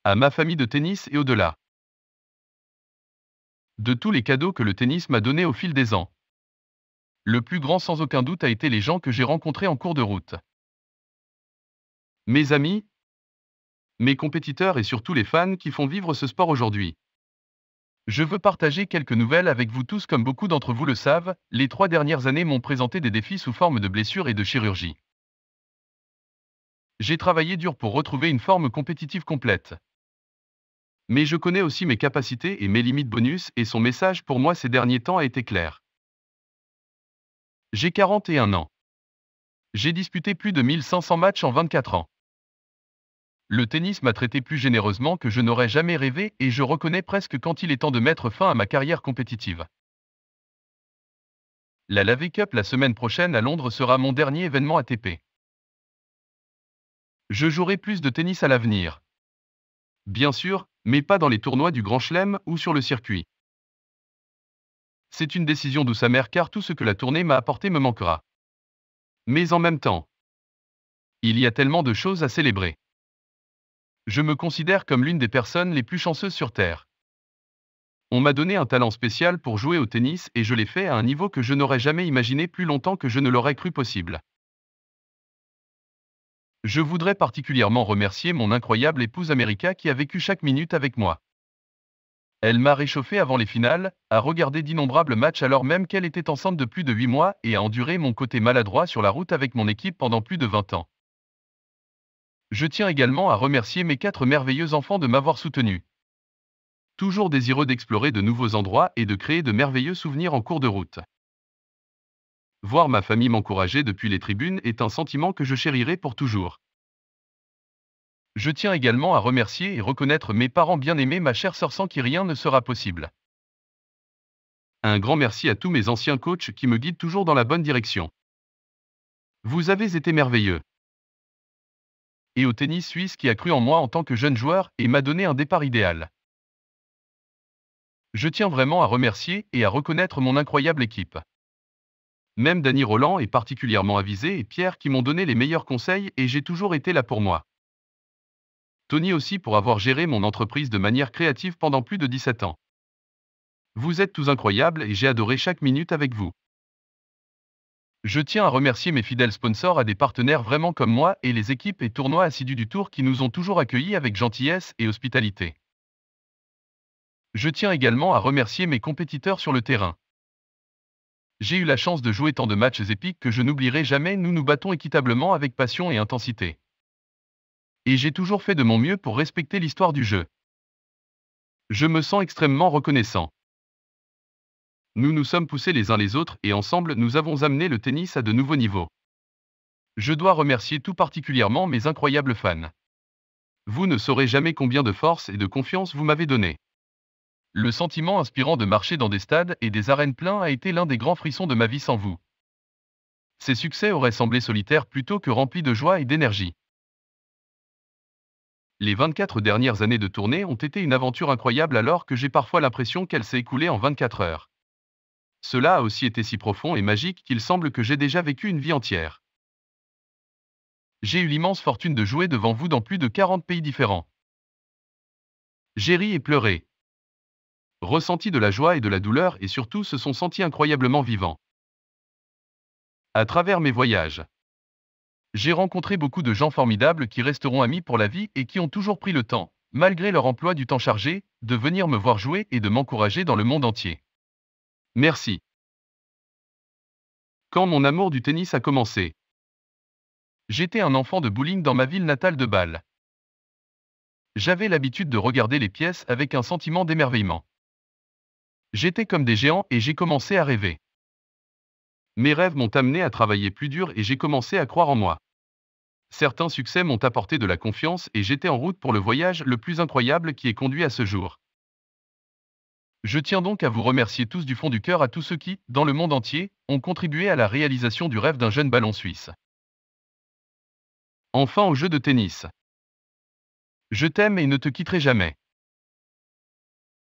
À ma famille de tennis et au-delà. De tous les cadeaux que le tennis m'a donnés au fil des ans. Le plus grand sans aucun doute a été les gens que j'ai rencontrés en cours de route. Mes amis, mes compétiteurs et surtout les fans qui font vivre ce sport aujourd'hui. Je veux partager quelques nouvelles avec vous tous comme beaucoup d'entre vous le savent, les 3 dernières années m'ont présenté des défis sous forme de blessures et de chirurgie. J'ai travaillé dur pour retrouver une forme compétitive complète. Mais je connais aussi mes capacités et mes limites bonus et son message pour moi ces derniers temps a été clair. J'ai 41 ans. J'ai disputé plus de 1500 matchs en 24 ans. Le tennis m'a traité plus généreusement que je n'aurais jamais rêvé et je reconnais presque quand il est temps de mettre fin à ma carrière compétitive. La Lavey Cup la semaine prochaine à Londres sera mon dernier événement ATP. Je jouerai plus de tennis à l'avenir. Bien sûr, mais pas dans les tournois du Grand Chelem ou sur le circuit. C'est une décision douce amère car tout ce que la tournée m'a apporté me manquera. Mais en même temps, il y a tellement de choses à célébrer. Je me considère comme l'une des personnes les plus chanceuses sur Terre. On m'a donné un talent spécial pour jouer au tennis et je l'ai fait à un niveau que je n'aurais jamais imaginé plus longtemps que je ne l'aurais cru possible. Je voudrais particulièrement remercier mon incroyable épouse America qui a vécu chaque minute avec moi. Elle m'a réchauffé avant les finales, a regardé d'innombrables matchs alors même qu'elle était enceinte de plus de 8 mois et a enduré mon côté maladroit sur la route avec mon équipe pendant plus de 20 ans. Je tiens également à remercier mes 4 merveilleux enfants de m'avoir soutenu. Toujours désireux d'explorer de nouveaux endroits et de créer de merveilleux souvenirs en cours de route. Voir ma famille m'encourager depuis les tribunes est un sentiment que je chérirai pour toujours. Je tiens également à remercier et reconnaître mes parents bien-aimés, ma chère sœur sans qui rien ne sera possible. Un grand merci à tous mes anciens coachs qui me guident toujours dans la bonne direction. Vous avez été merveilleux. Et au tennis suisse qui a cru en moi en tant que jeune joueur et m'a donné un départ idéal. Je tiens vraiment à remercier et à reconnaître mon incroyable équipe. Même Dany Roland est particulièrement avisé et Pierre qui m'ont donné les meilleurs conseils et j'ai toujours été là pour moi. Tony aussi pour avoir géré mon entreprise de manière créative pendant plus de 17 ans. Vous êtes tous incroyables et j'ai adoré chaque minute avec vous. Je tiens à remercier mes fidèles sponsors à des partenaires vraiment comme moi et les équipes et tournois assidus du Tour qui nous ont toujours accueillis avec gentillesse et hospitalité. Je tiens également à remercier mes compétiteurs sur le terrain. J'ai eu la chance de jouer tant de matchs épiques que je n'oublierai jamais, nous nous battons équitablement avec passion et intensité. Et j'ai toujours fait de mon mieux pour respecter l'histoire du jeu. Je me sens extrêmement reconnaissant. Nous nous sommes poussés les uns les autres et ensemble nous avons amené le tennis à de nouveaux niveaux. Je dois remercier tout particulièrement mes incroyables fans. Vous ne saurez jamais combien de force et de confiance vous m'avez donné. Le sentiment inspirant de marcher dans des stades et des arènes pleins a été l'un des grands frissons de ma vie sans vous. Ces succès auraient semblé solitaires plutôt que remplis de joie et d'énergie. Les 24 dernières années de tournée ont été une aventure incroyable alors que j'ai parfois l'impression qu'elle s'est écoulée en 24 heures. Cela a aussi été si profond et magique qu'il semble que j'ai déjà vécu une vie entière. J'ai eu l'immense fortune de jouer devant vous dans plus de 40 pays différents. J'ai ri et pleuré. Ressenti de la joie et de la douleur et surtout se sont sentis incroyablement vivants. À travers mes voyages, j'ai rencontré beaucoup de gens formidables qui resteront amis pour la vie et qui ont toujours pris le temps, malgré leur emploi du temps chargé, de venir me voir jouer et de m'encourager dans le monde entier. Merci. Quand mon amour du tennis a commencé, j'étais un enfant de bowling dans ma ville natale de Bâle. J'avais l'habitude de regarder les pièces avec un sentiment d'émerveillement. J'étais comme des géants et j'ai commencé à rêver. Mes rêves m'ont amené à travailler plus dur et j'ai commencé à croire en moi. Certains succès m'ont apporté de la confiance et j'étais en route pour le voyage le plus incroyable qui ait conduit à ce jour. Je tiens donc à vous remercier tous du fond du cœur à tous ceux qui, dans le monde entier, ont contribué à la réalisation du rêve d'un jeune ballon suisse. Enfin au jeu de tennis. Je t'aime et ne te quitterai jamais.